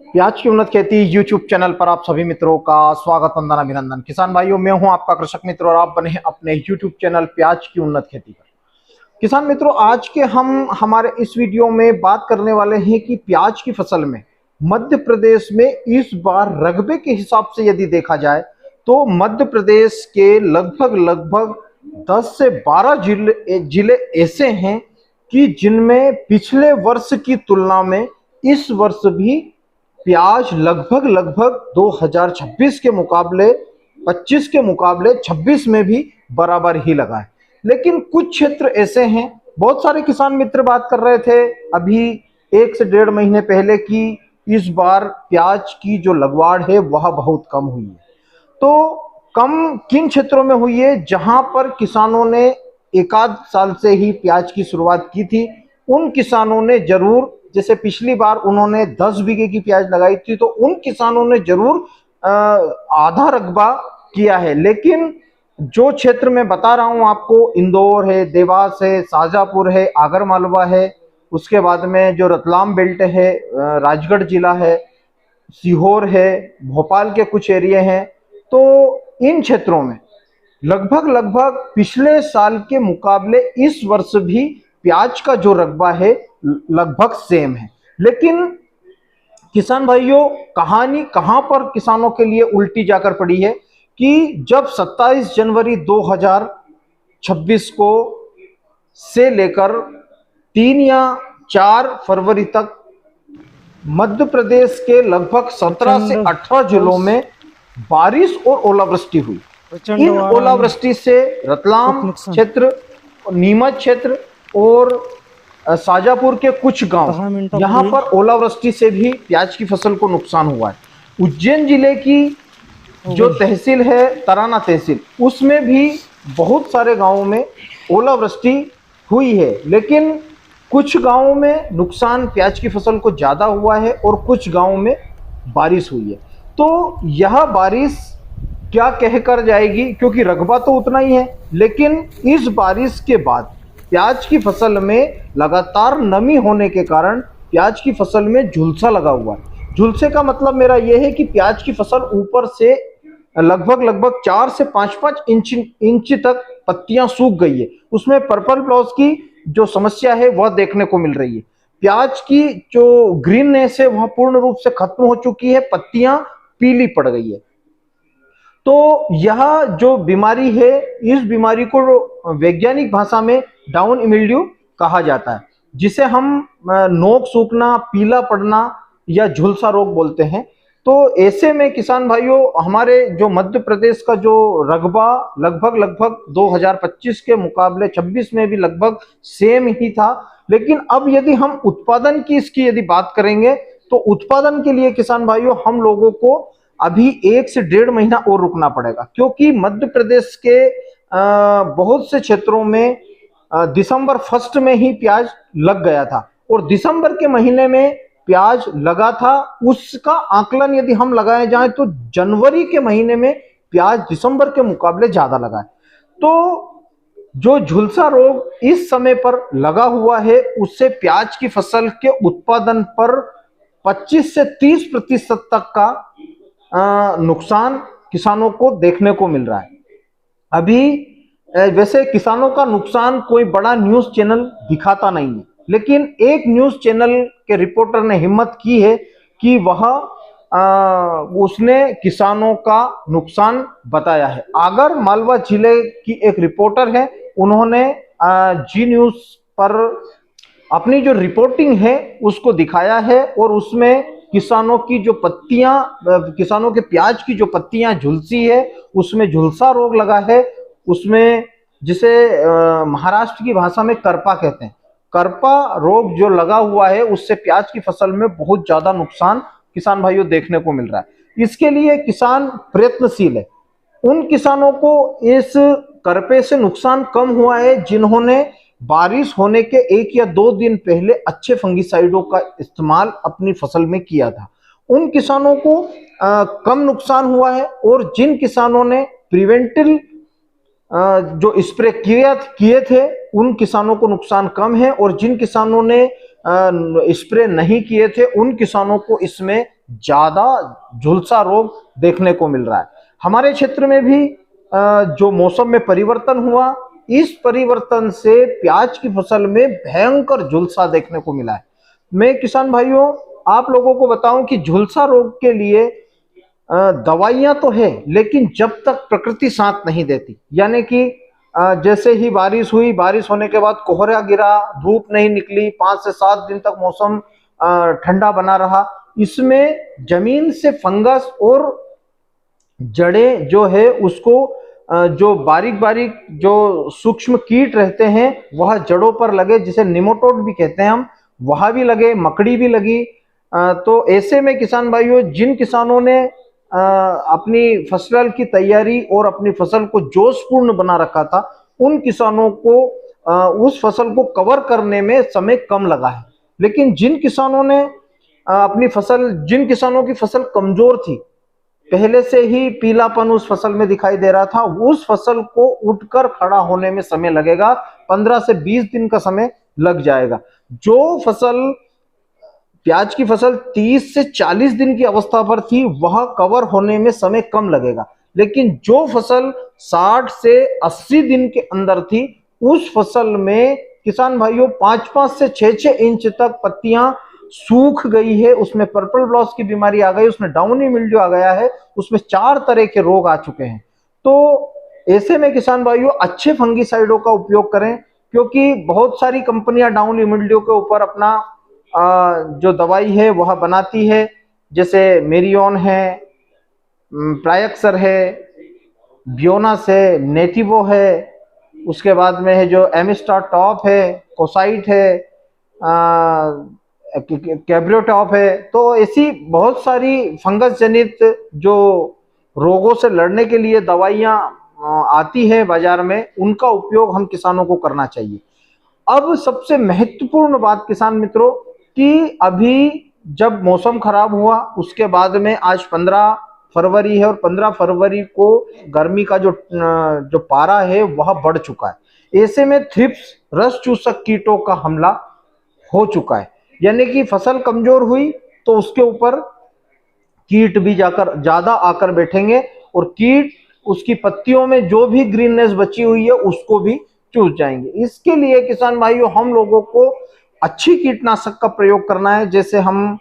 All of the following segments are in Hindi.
प्याज की उन्नत खेती यूट्यूब चैनल पर आप सभी मित्रों का स्वागत, वंदन, अभिनंदन। किसान भाइयों, मैं हूं आपका कृषक मित्र और आप बने हैं अपने यूट्यूब चैनल प्याज की उन्नत खेती पर। किसान मित्रों, आज के हम हमारे इस वीडियो में बात करने वाले हैं कि प्याज की फसल में मध्य प्रदेश में इस बार रकबे के हिसाब से यदि देखा जाए तो मध्य प्रदेश के लगभग 10 से 12 जिले ऐसे हैं कि जिनमें पिछले वर्ष की तुलना में इस वर्ष भी प्याज लगभग 2026 के मुकाबले 25 के मुकाबले 26 में भी बराबर ही लगा है। लेकिन कुछ क्षेत्र ऐसे हैं, बहुत सारे किसान मित्र बात कर रहे थे अभी 1 से 1.5 महीने पहले कि इस बार प्याज की जो लगवाड़ है वह बहुत कम हुई है। तो कम किन क्षेत्रों में हुई है? जहां पर किसानों ने एकाध साल से ही प्याज की शुरुआत की थी, उन किसानों ने जरूर, जैसे पिछली बार उन्होंने 10 बीघे की प्याज लगाई थी तो उन किसानों ने जरूर आधा रकबा किया है। लेकिन जो क्षेत्र में बता रहा हूं आपको, इंदौर है, देवास है, शाजापुर है, आगर मालवा है, उसके बाद में जो रतलाम बेल्ट है, राजगढ़ जिला है, सीहोर है, भोपाल के कुछ एरिया हैं, तो इन क्षेत्रों में लगभग पिछले साल के मुकाबले इस वर्ष भी प्याज का जो रकबा है लगभग सेम है। लेकिन किसान भाइयों, कहानी कहां पर किसानों के लिए उल्टी जाकर पड़ी है कि जब 27 जनवरी 2026 को से लेकर 3 या 4 फरवरी तक मध्य प्रदेश के लगभग 17 से 18 जिलों में बारिश और ओलावृष्टि हुई। इन ओलावृष्टि से रतलाम क्षेत्र, नीमच क्षेत्र और शाजापुर के कुछ गांव, यहां पर ओलावृष्टि से भी प्याज की फसल को नुकसान हुआ है। उज्जैन जिले की जो तहसील है, तराना तहसील, उसमें भी बहुत सारे गांवों में ओलावृष्टि हुई है। लेकिन कुछ गांवों में नुकसान प्याज की फसल को ज्यादा हुआ है और कुछ गांवों में बारिश हुई है। तो यह बारिश क्या कहकर जाएगी, क्योंकि रकबा तो उतना ही है, लेकिन इस बारिश के बाद प्याज की फसल में लगातार नमी होने के कारण प्याज की फसल में झुलसा लगा हुआ है। झुलसे का मतलब मेरा यह है कि प्याज की फसल ऊपर से लगभग 4 से 5 इंच तक पत्तियां सूख गई है। उसमें पर्पल ब्लॉस की जो समस्या है वह देखने को मिल रही है। प्याज की जो ग्रीननेस है वह पूर्ण रूप से खत्म हो चुकी है, पत्तियां पीली पड़ गई है। तो यह जो बीमारी है, इस बीमारी को वैज्ञानिक भाषा में डाउन मिल्ड्यू कहा जाता है, जिसे हम नोक सूखना, पीला पड़ना या झुलसा रोग बोलते हैं। तो ऐसे में किसान भाइयों, हमारे जो मध्य प्रदेश का जो रकबा लगभग 2025 के मुकाबले 26 में भी लगभग सेम ही था। लेकिन अब यदि हम उत्पादन की इसकी यदि बात करेंगे तो उत्पादन के लिए किसान भाइयों हम लोगों को अभी 1 से 1.5 महीना और रुकना पड़ेगा, क्योंकि मध्य प्रदेश के बहुत से क्षेत्रों में दिसंबर 1 में ही प्याज लग गया था और दिसंबर के महीने में प्याज लगा था, उसका आकलन यदि हम लगाए जाए तो जनवरी के महीने में प्याज दिसंबर के मुकाबले ज्यादा लगा है। तो जो झुलसा रोग इस समय पर लगा हुआ है उससे प्याज की फसल के उत्पादन पर 25 से 30% तक का नुकसान किसानों को देखने को मिल रहा है। अभी वैसे किसानों का नुकसान कोई बड़ा न्यूज चैनल दिखाता नहीं है, लेकिन एक न्यूज चैनल के रिपोर्टर ने हिम्मत की है कि वह उसने किसानों का नुकसान बताया है। आगर मालवा जिले की एक रिपोर्टर है, उन्होंने जी न्यूज पर अपनी जो रिपोर्टिंग है उसको दिखाया है और उसमें किसानों की जो पत्तियां, किसानों के प्याज की जो पत्तियां झुलसी है उसमें झुलसा रोग लगा है। उसमें जिसे महाराष्ट्र की भाषा में करपा कहते हैं, करपा रोग जो लगा हुआ है उससे प्याज की फसल में बहुत ज्यादा नुकसान किसान भाइयों देखने को मिल रहा है। इसके लिए किसान प्रयत्नशील है। उन किसानों को इस करपे से नुकसान कम हुआ है जिन्होंने बारिश होने के 1 या 2 दिन पहले अच्छे फंगिसाइडों का इस्तेमाल अपनी फसल में किया था, उन किसानों को कम नुकसान हुआ है। और जिन किसानों ने प्रिवेंटिव जो स्प्रे किए थे उन किसानों को नुकसान कम है और जिन किसानों ने स्प्रे नहीं किए थे उन किसानों को इसमें ज्यादा झुलसा रोग देखने को मिल रहा है। हमारे क्षेत्र में भी जो मौसम में परिवर्तन हुआ, इस परिवर्तन से प्याज की फसल में भयंकर झुलसा देखने को मिला है। मैं किसान भाइयों आप लोगों को बताऊं कि झुलसा रोग के लिए दवाइयां तो है, लेकिन जब तक प्रकृति साथ नहीं देती, यानी कि जैसे ही बारिश हुई, बारिश होने के बाद कोहरा गिरा, धूप नहीं निकली, 5 से 7 दिन तक मौसम ठंडा बना रहा, इसमें जमीन से फंगस और जड़ें जो है उसको जो बारीक बारीक जो सूक्ष्म कीट रहते हैं वह जड़ों पर लगे, जिसे निमोटोड भी कहते हैं हम, वह भी लगे, मकड़ी भी लगी। तो ऐसे में किसान भाइयों, जिन किसानों ने अपनी फसल की तैयारी और अपनी फसल को जोशपूर्ण बना रखा था, उन किसानों को उस फसल को कवर करने में समय कम लगा है। लेकिन जिन किसानों ने जिन किसानों की फसल कमजोर थी, पहले से ही पीलापन उस फसल में दिखाई दे रहा था, उस फसल को उठकर खड़ा होने में समय लगेगा, 15 से 20 दिन का समय लग जाएगा। जो फसल प्याज की फसल 30 से 40 दिन की अवस्था पर थी, वह कवर होने में समय कम लगेगा। लेकिन जो फसल 60 से 80 दिन के अंदर थी, उस फसल में किसान भाइयों 5-5 से 6-6 इंच तक पत्तियां सूख गई है, उसमें पर्पल ब्लॉस की बीमारी आ गई, उसमें डाउनी मिल्ड्यू आ गया है, उसमें 4 तरह के रोग आ चुके हैं। तो ऐसे में किसान भाइयों अच्छे फंगिसाइडों का उपयोग करें, क्योंकि बहुत सारी कंपनियां डाउनी मिल्ड्यू के ऊपर अपना जो दवाई है वह बनाती है, जैसे मेरियन है, प्रायक्सर है, बियोनस है, नेटिवो है, उसके बाद में है जो एमिस्टार टॉप है, कोसाइट है, कैब्रियो टॉप है। तो ऐसी बहुत सारी फंगस जनित जो रोगों से लड़ने के लिए दवाइयां आती है बाजार में, उनका उपयोग हम किसानों को करना चाहिए। अब सबसे महत्वपूर्ण बात किसान मित्रों, कि अभी जब मौसम खराब हुआ उसके बाद में आज 15 फरवरी है, और 15 फरवरी को गर्मी का जो पारा है वह बढ़ चुका है। ऐसे में थ्रिप्स रस चूसक कीटों का हमला हो चुका है, यानी कि फसल कमजोर हुई तो उसके ऊपर कीट भी जाकर ज्यादा आकर बैठेंगे, और कीट उसकी पत्तियों में जो भी ग्रीननेस बची हुई है उसको भी चूस जाएंगे। इसके लिए किसान भाइयों हम लोगों को अच्छी कीटनाशक का प्रयोग करना है, जैसे हम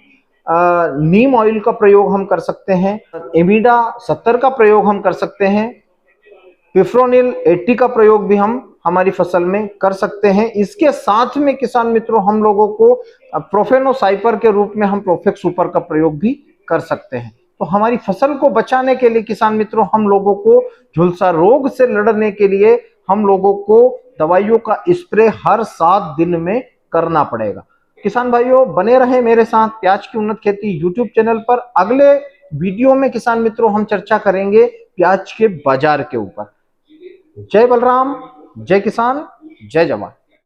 नीम ऑयल का प्रयोग हम कर सकते हैं, एमिडा 70 का प्रयोग हम कर सकते हैं, पिफ्रोनिल 80 का प्रयोग भी हम हमारी फसल में कर सकते हैं। इसके साथ में किसान मित्रों हम लोगों को प्रोफेनोसाइपर के रूप में हम प्रोफेक्स सुपर का प्रयोग भी कर सकते हैं। तो हमारी फसल को बचाने के लिए किसान मित्रों हम लोगों को झुलसा रोग से लड़ने के लिए हम लोगों को दवाइयों का स्प्रे हर 7 दिन में करना पड़ेगा। किसान भाइयों बने रहे मेरे साथ प्याज की उन्नत खेती यूट्यूब चैनल पर। अगले वीडियो में किसान मित्रों हम चर्चा करेंगे प्याज के बाजार के ऊपर। जय बलराम, जय किसान, जय जवान।